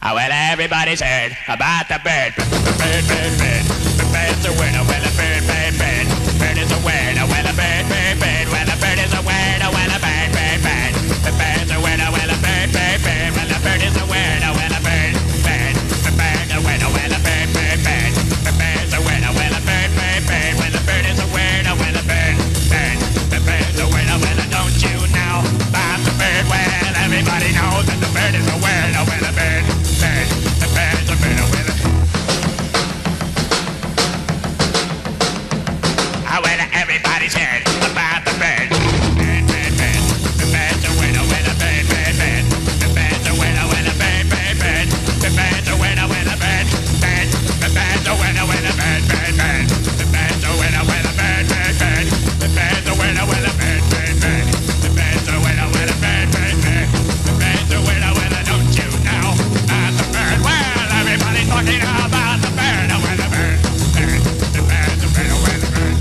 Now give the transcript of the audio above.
Well, everybody's heard about the bird. Bird, bird, bird. The bird's a word. Well, a bird, bird, bird. Bird is a word. Well, a bird, bird, bird. Well, a bird is a word. Well, a bird, bird, bird. The bird's a word. Well, a bird, bird, bird. Well, a bird is a word. Well, a bird, bird. The bird's a word. Well, a bird, bird, bird. The bird's a word. Well, a bird, bird, bird. Well, the bird is a word. Well, a bird, bird. The bird's a word. Well, don't you know about the bird? Well, everybody knows that the bird is a word. Well, a bird, bird. The bird's a word. Well, everybody's heard about the bird. Bird, bird, bird. The bird's a winner, winner, bird, bird, bird. The bird's a winner, winner, bird, bird, bird. The bird's a winner, winner, bird, bird. The bird's a winner, winner, bird, bird, bird. The bird's a winner, winner, bird, bird, bird. The bird's a winner, winner, bird, bird, bird. The bird's a winner, winner, bird, bird, bird. The bird's a winner, winner, don't you know about the bird? Well, everybody's talking about the bird, a winner, bird, bird. The bird's a winner, winner, bird.